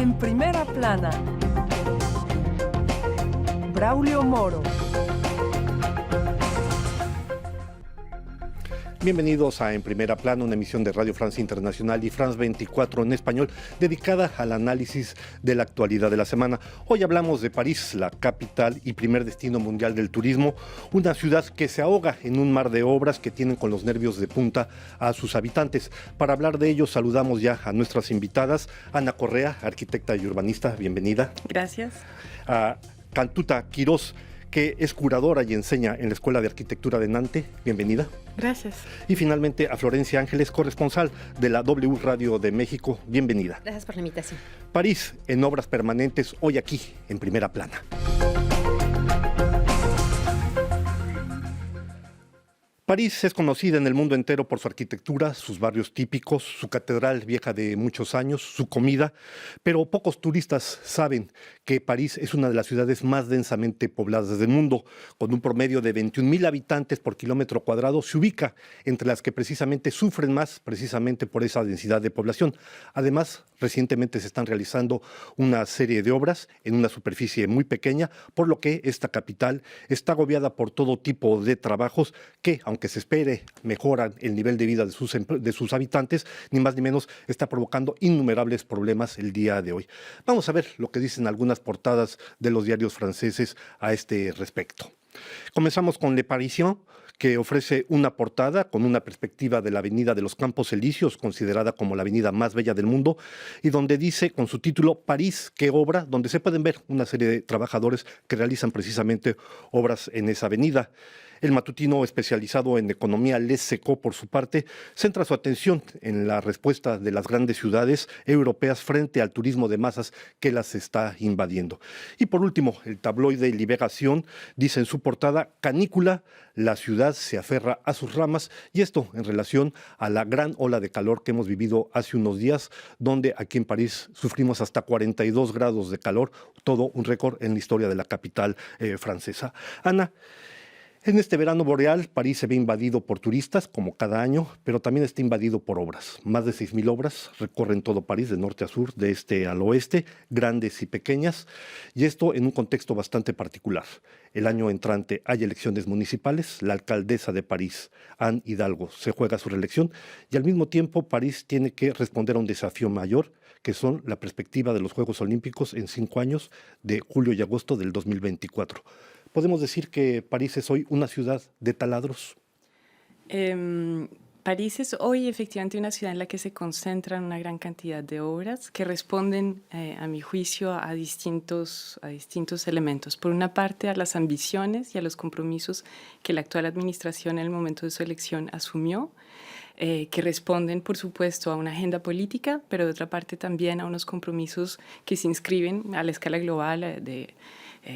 En primera plana, Braulio Moro. Bienvenidos a En Primera Plana, una emisión de Radio France Internacional y France 24 en español, dedicada al análisis de la actualidad de la semana. Hoy hablamos de París, la capital y primer destino mundial del turismo, una ciudad que se ahoga en un mar de obras que tienen con los nervios de punta a sus habitantes. Para hablar de ello, saludamos ya a nuestras invitadas. Ana Correa, arquitecta y urbanista, bienvenida. Gracias. A Cantuta Quirós, que es curadora y enseña en la Escuela de Arquitectura de Nantes. Bienvenida. Gracias. Y finalmente a Florencia Ángeles, corresponsal de la W Radio de México. Bienvenida. Gracias por la invitación. París en obras permanentes, hoy aquí, en Primera Plana. París es conocida en el mundo entero por su arquitectura, sus barrios típicos, su catedral vieja de muchos años, su comida, pero pocos turistas saben que París es una de las ciudades más densamente pobladas del mundo. Con un promedio de 21,000 habitantes por kilómetro cuadrado, se ubica entre las que precisamente sufren más precisamente por esa densidad de población. Además, recientemente se están realizando una serie de obras en una superficie muy pequeña, por lo que esta capital está agobiada por todo tipo de trabajos que, aunque se espere mejoran el nivel de vida de sus habitantes, ni más ni menos está provocando innumerables problemas el día de hoy. Vamos a ver lo que dicen algunas portadas de los diarios franceses a este respecto. Comenzamos con Le Parisien, que ofrece una portada con una perspectiva de la avenida de los Campos Elíseos, considerada como la avenida más bella del mundo, y donde dice con su título París, ¿qué obra?, donde se pueden ver una serie de trabajadores que realizan precisamente obras en esa avenida. El matutino especializado en economía Les Echos, por su parte, centra su atención en la respuesta de las grandes ciudades europeas frente al turismo de masas que las está invadiendo. Y por último, el tabloide Libération dice en su portada, canícula, la ciudad se aferra a sus ramas, y esto en relación a la gran ola de calor que hemos vivido hace unos días, donde aquí en París sufrimos hasta 42 grados de calor, todo un récord en la historia de la capital francesa. Ana, en este verano boreal, París se ve invadido por turistas, como cada año, pero también está invadido por obras. Más de 6,000 obras recorren todo París, de norte a sur, de este al oeste, grandes y pequeñas, y esto en un contexto bastante particular. El año entrante hay elecciones municipales, la alcaldesa de París, Anne Hidalgo, se juega su reelección, y al mismo tiempo París tiene que responder a un desafío mayor, que son la perspectiva de los Juegos Olímpicos en 5 años, de julio y agosto del 2024. ¿Podemos decir que París es hoy una ciudad de taladros? París es hoy efectivamente una ciudad en la que se concentran una gran cantidad de obras que responden, a mi juicio, a distintos elementos. Por una parte, a las ambiciones y a los compromisos que la actual administración en el momento de su elección asumió, que responden, por supuesto, a una agenda política, pero de otra parte también a unos compromisos que se inscriben a la escala global de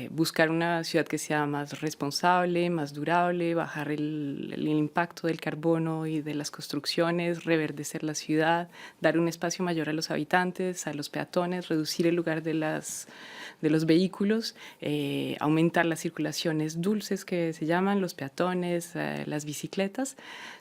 buscar una ciudad que sea más responsable, más durable, bajar el impacto del carbono y de las construcciones, reverdecer la ciudad, dar un espacio mayor a los habitantes, a los peatones, reducir el lugar de los vehículos, aumentar las circulaciones dulces que se llaman, los peatones, las bicicletas.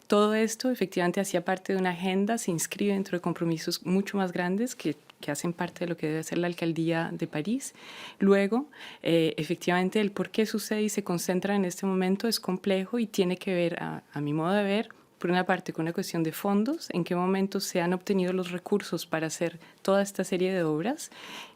Todo esto efectivamente hacía parte de una agenda, se inscribe dentro de compromisos mucho más grandes que hacen parte de lo que debe ser la alcaldía de París. Luego, efectivamente, el por qué sucede y se concentra en este momento es complejo y tiene que ver, a mi modo de ver, por una parte con una cuestión de fondos, en qué momento se han obtenido los recursos para hacer toda esta serie de obras.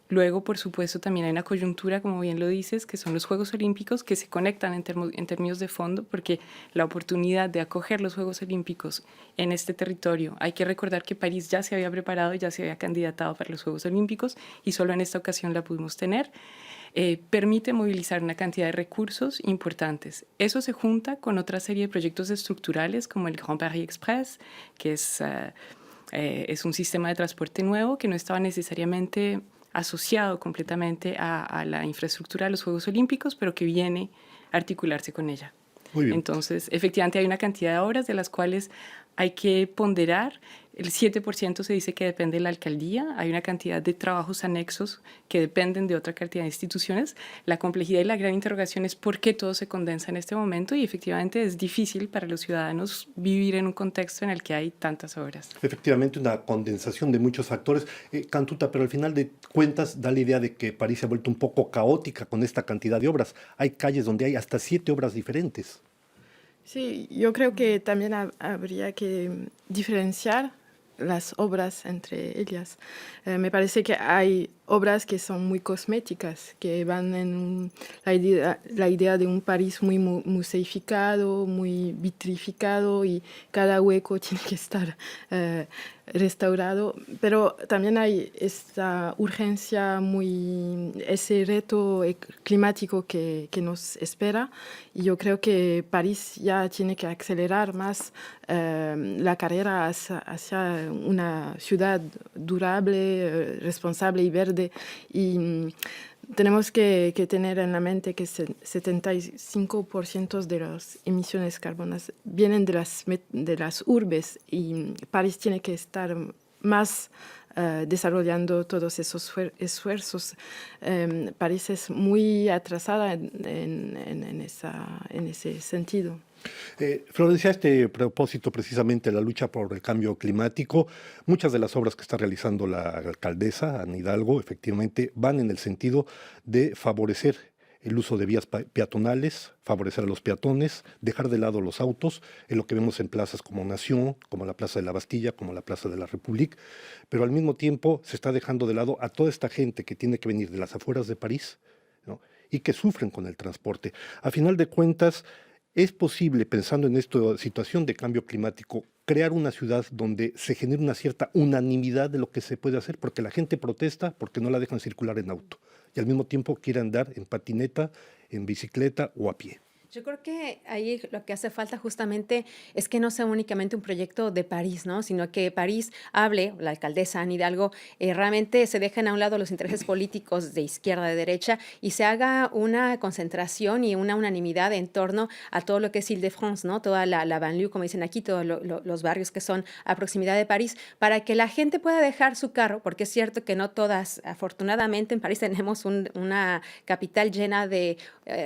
Luego, por supuesto, también hay una coyuntura, como bien lo dices, que son los Juegos Olímpicos, que se conectan en términos de fondo, porque la oportunidad de acoger los Juegos Olímpicos en este territorio, hay que recordar que París ya se había preparado, ya se había candidatado para los Juegos Olímpicos y solo en esta ocasión la pudimos tener. Permite movilizar una cantidad de recursos importantes. Eso se junta con otra serie de proyectos estructurales como el Grand Paris Express, que es un sistema de transporte nuevo que no estaba necesariamente asociado completamente a la infraestructura de los Juegos Olímpicos, pero que viene a articularse con ella. Muy bien. Entonces, efectivamente hay una cantidad de obras de las cuales hay que ponderar el 7% se dice que depende de la alcaldía, hay una cantidad de trabajos anexos que dependen de otra cantidad de instituciones. La complejidad y la gran interrogación es por qué todo se condensa en este momento y efectivamente es difícil para los ciudadanos vivir en un contexto en el que hay tantas obras. Efectivamente, una condensación de muchos factores. Cantuta, pero al final de cuentas da la idea de que París se ha vuelto un poco caótica con esta cantidad de obras. Hay calles donde hay hasta 7 obras diferentes. Sí, yo creo que también habría que diferenciar las obras entre ellas. Me parece que hay obras que son muy cosméticas, que van en la idea de un París muy museificado, muy vitrificado y cada hueco tiene que estar restaurado. Pero también hay esta urgencia, ese reto climático que nos espera. Y yo creo que París ya tiene que acelerar más la carrera hacia una ciudad durable, responsable y verde. Y tenemos que tener en la mente que 75% de las emisiones carbonas vienen de las urbes y París tiene que estar más desarrollando todos esos esfuerzos. París es muy atrasada en ese sentido. Florencia, a este propósito, precisamente la lucha por el cambio climático, muchas de las obras que está realizando la alcaldesa Ana Hidalgo efectivamente van en el sentido de favorecer el uso de vías peatonales, favorecer a los peatones, dejar de lado los autos, en lo que vemos en plazas como Nación, como la Plaza de la Bastilla, como la Plaza de la República, pero al mismo tiempo se está dejando de lado a toda esta gente que tiene que venir de las afueras de París, ¿no? Y que sufren con el transporte. A final de cuentas, ¿es posible, pensando en esta situación de cambio climático, crear una ciudad donde se genere una cierta unanimidad de lo que se puede hacer? Porque la gente protesta porque no la dejan circular en auto y al mismo tiempo quiere andar en patineta, en bicicleta o a pie. Yo creo que ahí lo que hace falta justamente es que no sea únicamente un proyecto de París, ¿no? Sino que París hable, la alcaldesa Ana Hidalgo, realmente se dejen a un lado los intereses políticos de izquierda, de derecha, y se haga una concentración y una unanimidad en torno a todo lo que es Île-de-France, ¿no? Toda la banlieue, como dicen aquí, todos los barrios que son a proximidad de París, para que la gente pueda dejar su carro, porque es cierto que no todas, afortunadamente en París tenemos una capital llena de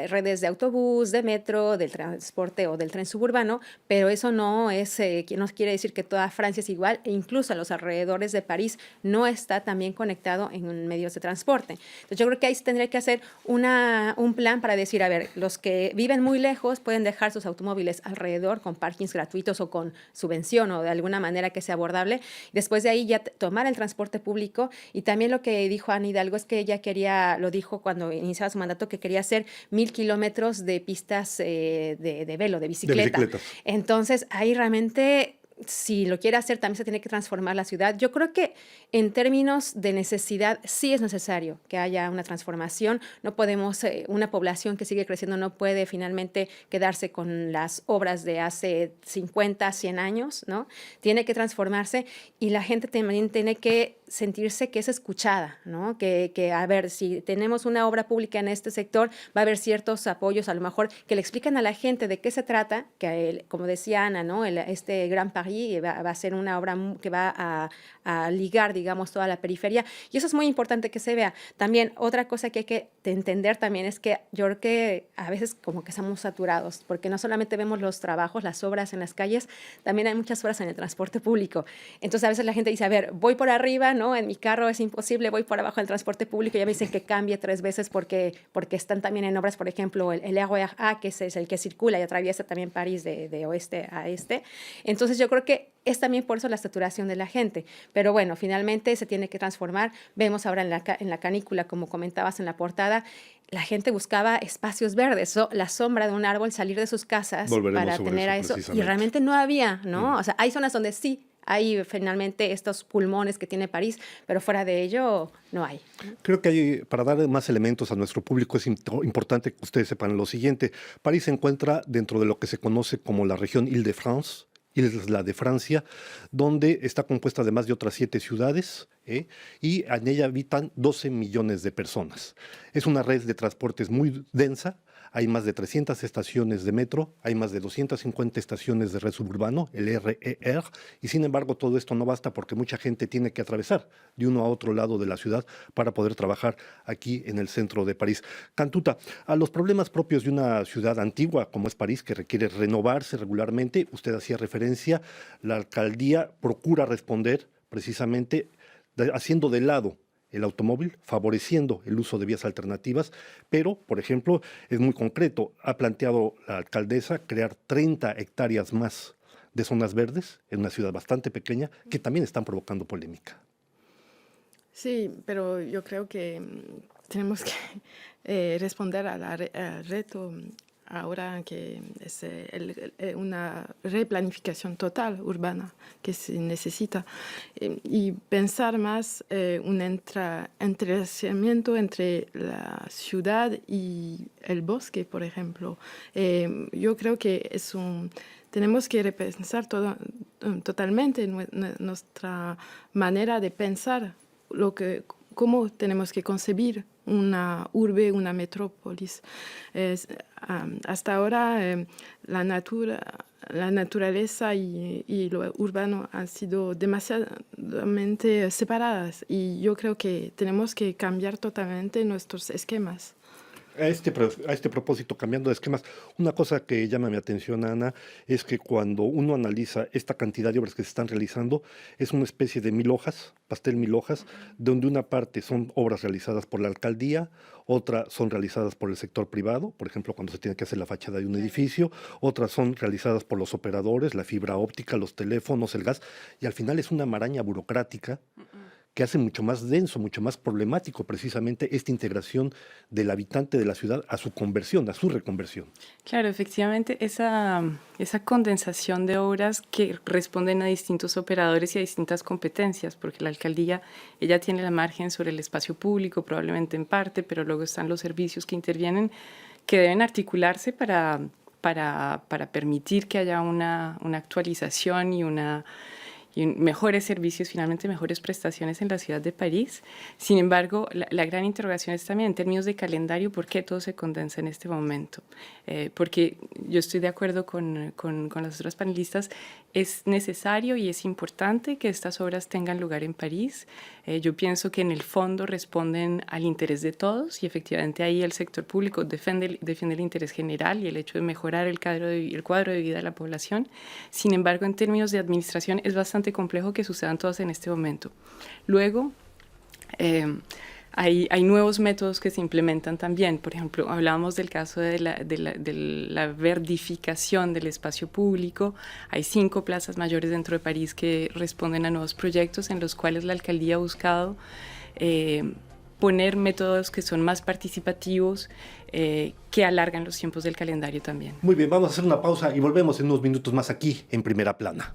redes de autobús, de metro, del transporte o del tren suburbano, pero eso no quiere decir que toda Francia es igual, e incluso a los alrededores de París no está también conectado en medios de transporte. Entonces yo creo que ahí se tendría que hacer un plan para decir, a ver, los que viven muy lejos pueden dejar sus automóviles alrededor con parkings gratuitos o con subvención o de alguna manera que sea abordable. Después de ahí ya tomar el transporte público, y también lo que dijo Ana Hidalgo es que ella lo dijo cuando iniciaba su mandato, que quería hacer 1,000 kilómetros de pistas de velo, de bicicleta. Entonces, ahí realmente, si lo quiere hacer, también se tiene que transformar la ciudad. Yo creo que en términos de necesidad, sí es necesario que haya una transformación. No podemos, una población que sigue creciendo no puede finalmente quedarse con las obras de hace 50, 100 años, ¿no? Tiene que transformarse y la gente también tiene que sentirse que es escuchada, ¿no? Que a ver, si tenemos una obra pública en este sector, va a haber ciertos apoyos, a lo mejor, que le explican a la gente de qué se trata, que como decía Ana, ¿no? Este Gran París va a ser una obra que va a ligar, digamos, toda la periferia, y eso es muy importante que se vea. También, otra cosa que hay que entender también es que yo creo que a veces como que estamos saturados, porque no solamente vemos los trabajos, las obras en las calles, también hay muchas obras en el transporte público. Entonces, a veces la gente dice, a ver, voy por arriba, ¿no? En mi carro es imposible, voy por abajo del transporte público, ya me dicen que cambie 3 veces porque están también en obras, por ejemplo, el RER A, que es el que circula y atraviesa también París de oeste a este. Entonces, yo creo que es también por eso la saturación de la gente. Pero bueno, finalmente se tiene que transformar. Vemos ahora en la canícula, como comentabas en la portada, la gente buscaba espacios verdes, la sombra de un árbol, salir de sus casas para tener a eso. Y realmente no había, ¿no? O sea, hay zonas donde sí hay finalmente estos pulmones que tiene París, pero fuera de ello no hay. Creo que para dar más elementos a nuestro público es importante que ustedes sepan lo siguiente. París se encuentra dentro de lo que se conoce como la región Île-de-France, Isla de Francia, donde está compuesta de más de otras 7 ciudades, y en ella habitan 12 millones de personas. Es una red de transportes muy densa. Hay más de 300 estaciones de metro, hay más de 250 estaciones de red suburbano, el RER, y sin embargo todo esto no basta porque mucha gente tiene que atravesar de uno a otro lado de la ciudad para poder trabajar aquí en el centro de París. Cantuta, a los problemas propios de una ciudad antigua como es París, que requiere renovarse regularmente, usted hacía referencia, la alcaldía procura responder precisamente haciendo de lado el automóvil, favoreciendo el uso de vías alternativas, pero, por ejemplo, es muy concreto, ha planteado la alcaldesa crear 30 hectáreas más de zonas verdes en una ciudad bastante pequeña que también están provocando polémica. Sí, pero yo creo que tenemos que responder al reto ahora que es una replanificación total urbana que se necesita y pensar más un entrelazamiento entre la ciudad y el bosque, por ejemplo. Yo creo que tenemos que repensar totalmente nuestra manera de pensar cómo tenemos que concebir una urbe, una metrópolis. Hasta ahora la naturaleza y lo urbano han sido demasiadamente separadas y yo creo que tenemos que cambiar totalmente nuestros esquemas. A este propósito, cambiando de esquemas, una cosa que llama mi atención, Ana, es que cuando uno analiza esta cantidad de obras que se están realizando, es una especie de 1000 hojas, pastel 1000 hojas, donde una parte son obras realizadas por la alcaldía, otra son realizadas por el sector privado, por ejemplo, cuando se tiene que hacer la fachada de un edificio, otras son realizadas por los operadores, la fibra óptica, los teléfonos, el gas, y al final es una maraña burocrática que hace mucho más denso, mucho más problemático precisamente esta integración del habitante de la ciudad a su conversión, a su reconversión. Claro, efectivamente, esa condensación de obras que responden a distintos operadores y a distintas competencias, porque la alcaldía, ella tiene la margen sobre el espacio público, probablemente en parte, pero luego están los servicios que intervienen, que deben articularse para permitir que haya una actualización y mejores servicios, finalmente mejores prestaciones en la ciudad de París. Sin embargo, la gran interrogación es también en términos de calendario, ¿por qué todo se condensa en este momento? Porque yo estoy de acuerdo con las otras panelistas, es necesario y es importante que estas obras tengan lugar en París. Yo pienso que en el fondo responden al interés de todos y efectivamente ahí el sector público defiende el interés general y el hecho de mejorar el cuadro de vida de la población. Sin embargo, en términos de administración es bastante complejo que sucedan todas en este momento. Luego, hay nuevos métodos que se implementan también. Por ejemplo, hablábamos del caso de la verdificación del espacio público. Hay 5 plazas mayores dentro de París que responden a nuevos proyectos en los cuales la alcaldía ha buscado poner métodos que son más participativos, que alargan los tiempos del calendario también. Muy bien, vamos a hacer una pausa y volvemos en unos minutos más aquí en Primera Plana.